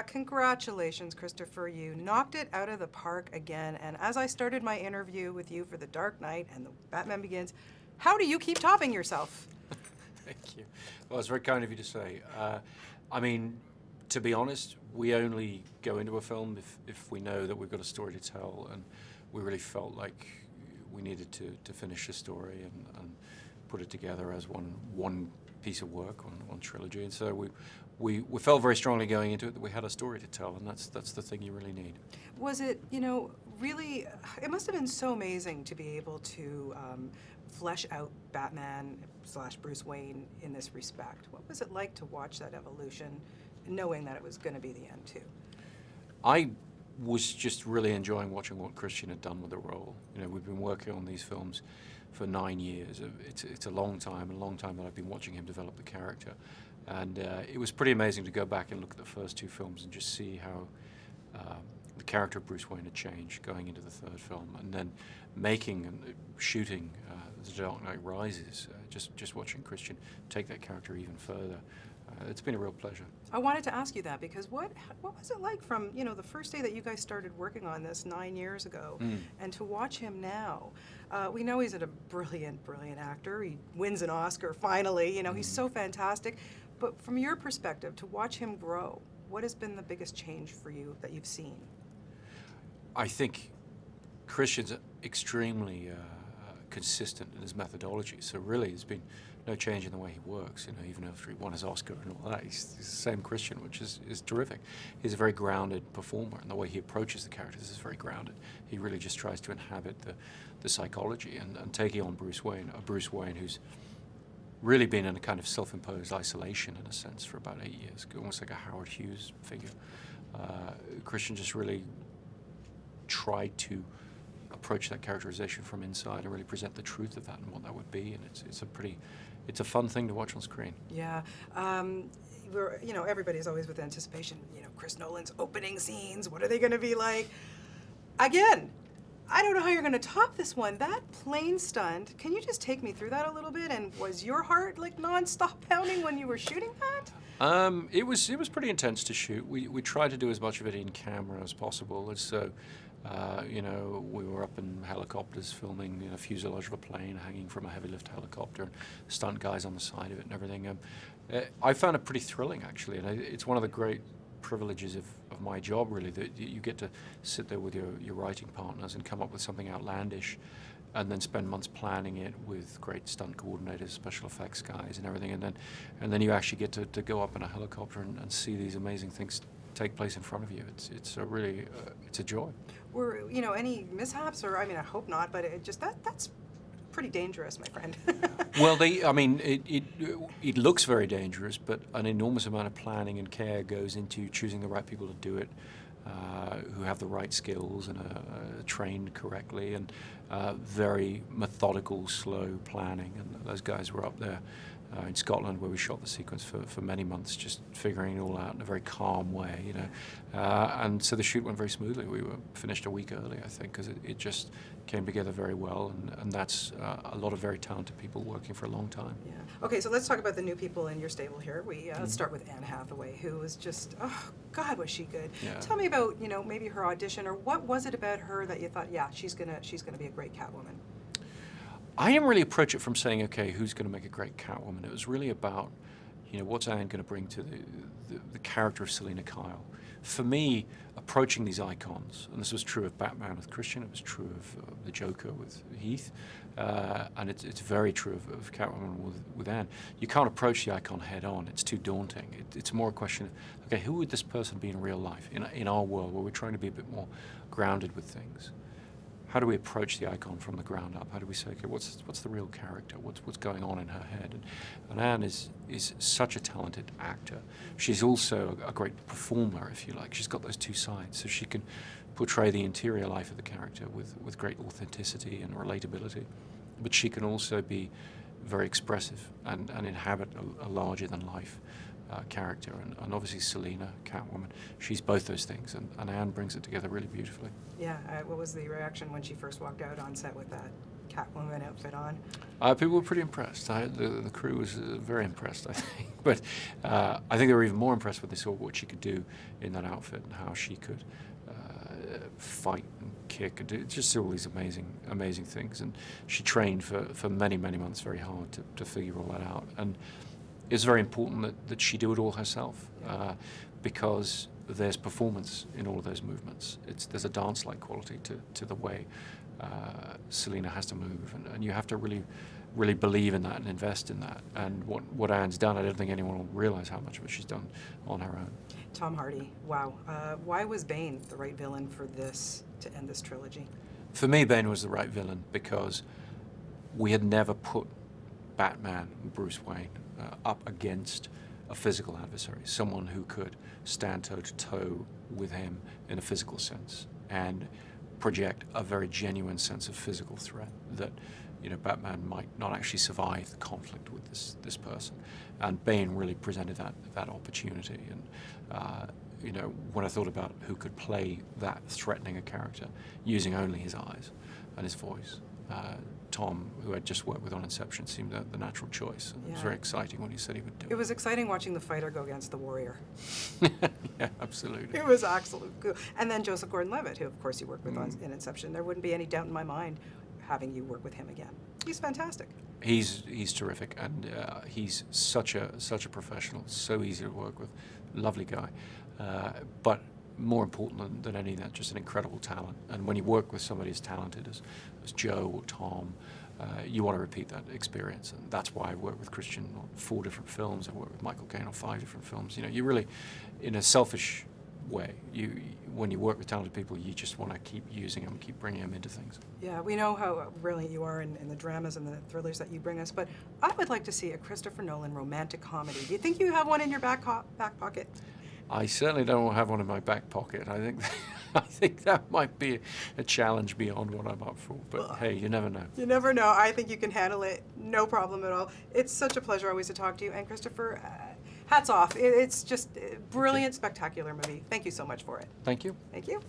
Congratulations, Christopher. You knocked it out of the park again. And as I started my interview with you for The Dark Knight and The Batman Begins, how do you keep topping yourself? Thank you. Well, it's very kind of you to say. I mean, to be honest, we only go into a film if we know that we've got a story to tell, and we really felt like we needed to finish the story and put it together as one piece of work, one trilogy. And so we felt very strongly going into it that we had a story to tell, and that's the thing you really need. Was it, really, it must have been so amazing to be able to flesh out Batman/Bruce Wayne in this respect. What was it like to watch that evolution, knowing that it was going to be the end too? I was just really enjoying watching what Christian had done with the role. We've been working on these films for 9 years. It's a long time that I've been watching him develop the character. And it was pretty amazing to go back and look at the first two films and just see how the character of Bruce Wayne had changed going into the third film. And then making and shooting The Dark Knight Rises, just watching Christian take that character even further. It's been a real pleasure. I wanted to ask you that because what was it like from the first day that you guys started working on this 9 years ago, and to watch him now? We know he's a brilliant actor. He wins an Oscar finally. He's so fantastic. But from your perspective, to watch him grow, what has been the biggest change for you that you've seen? I think Christian's extremely consistent in his methodology. So really, there's been no change in the way he works. Even after he won his Oscar and all that, he's the same Christian, which is terrific. He's a very grounded performer, and the way he approaches the characters is very grounded. He really just tries to inhabit the psychology and taking on Bruce Wayne, a Bruce Wayne who's really been in a kind of self-imposed isolation in a sense for about 8 years, almost like a Howard Hughes figure. Christian just really tried to approach that characterization from inside and really present the truth of that and what that would be, and it's a fun thing to watch on screen. Yeah, everybody's always with anticipation. Chris Nolan's opening scenes. What are they going to be like? Again, I don't know how you're going to top this one. That plane stunt. Can you just take me through that a little bit? And was your heart like non-stop pounding when you were shooting that? It was pretty intense to shoot. We tried to do as much of it in camera as possible, and so. We were up in helicopters filming in a fuselage of a plane hanging from a heavy lift helicopter, and stunt guys on the side of it and everything. I found it pretty thrilling, actually, and it's one of the great privileges of my job, really, that you get to sit there with your writing partners and come up with something outlandish and then spend months planning it with great stunt coordinators, special effects guys and everything, and then you actually get to go up in a helicopter and see these amazing things take place in front of you. It's a joy. Were any mishaps, or I hope not, but that's pretty dangerous, my friend. Well, it looks very dangerous, but an enormous amount of planning and care goes into choosing the right people to do it, who have the right skills and are trained correctly, and very methodical, slow planning. And those guys were up there in Scotland, where we shot the sequence for many months, just figuring it all out in a very calm way, and so the shoot went very smoothly. We were finished a week early, I think, because it just came together very well, and that's a lot of very talented people working for a long time. Yeah. Okay, so let's talk about the new people in your stable here. Let's start with Anne Hathaway, who was just, oh God, was she good. Yeah. Tell me about, maybe her audition, or what was it about her that you thought, yeah, she's gonna be a great Catwoman? I didn't really approach it from saying, okay, who's going to make a great Catwoman? It was really about, what's Anne going to bring to the character of Selina Kyle. For me, approaching these icons, and this was true of Batman with Christian, it was true of the Joker with Heath, and it's very true of Catwoman with Anne. You can't approach the icon head on. It's too daunting. It's more a question of, okay, who would this person be in real life, in our world, where we're trying to be a bit more grounded with things? How do we approach the icon from the ground up? How do we say, okay, what's the real character? What's going on in her head? And Anne is such a talented actor. She's also a great performer, if you like. She's got those two sides, so she can portray the interior life of the character with great authenticity and relatability. But she can also be very expressive and inhabit a larger-than-life character. And obviously Selina, Catwoman, she's both those things, and Anne brings it together really beautifully. Yeah, what was the reaction when she first walked out on set with that? Catwoman outfit on? People were pretty impressed. The crew was very impressed, I think. But I think they were even more impressed when they saw what she could do in that outfit and how she could fight and kick and just do all these amazing things. And she trained for many months very hard to figure all that out. And it's very important that she do it all herself, because there's performance in all of those movements. There's a dance-like quality to the way Selina has to move, and you have to really believe in that and invest in that. And what Anne's done, I don't think anyone will realize how much of it she's done on her own. Tom Hardy, wow. Why was Bane the right villain for this, to end this trilogy? For me, Bane was the right villain because we had never put Batman, Bruce Wayne, up against a physical adversary, someone who could stand toe-to-toe with him in a physical sense and project a very genuine sense of physical threat that, you know, Batman might not actually survive the conflict with this person. And Bane really presented that opportunity. And you know, when I thought about who could play that threatening a character using only his eyes and his voice, Tom, who I'd just worked with on Inception, seemed the natural choice. And it was very exciting when he said he would do it. It was exciting watching the fighter go against the warrior. Yeah, absolutely. It was absolute cool. And then Joseph Gordon-Levitt, who of course you worked with in Inception. There wouldn't be any doubt in my mind having you work with him again. He's fantastic. He's terrific, and he's such a professional. So easy to work with, lovely guy. But more important than any of that, just an incredible talent. And when you work with somebody as talented as Joe or Tom, you want to repeat that experience. And that's why I've worked with Christian on 4 different films. I've worked with Michael Caine on 5 different films. You know, you really, in a selfish way, when you work with talented people, you just want to keep using them, keep bringing them into things. Yeah, we know how brilliant you are in the dramas and the thrillers that you bring us, but I would like to see a Christopher Nolan romantic comedy. Do you think you have one in your back pocket? I certainly don't have one in my back pocket. I think that might be a challenge beyond what I'm up for. But hey, you never know. You never know. I think you can handle it, no problem at all. It's such a pleasure always to talk to you. And Christopher, hats off. It's just a brilliant, spectacular movie. Thank you so much for it. Thank you. Thank you.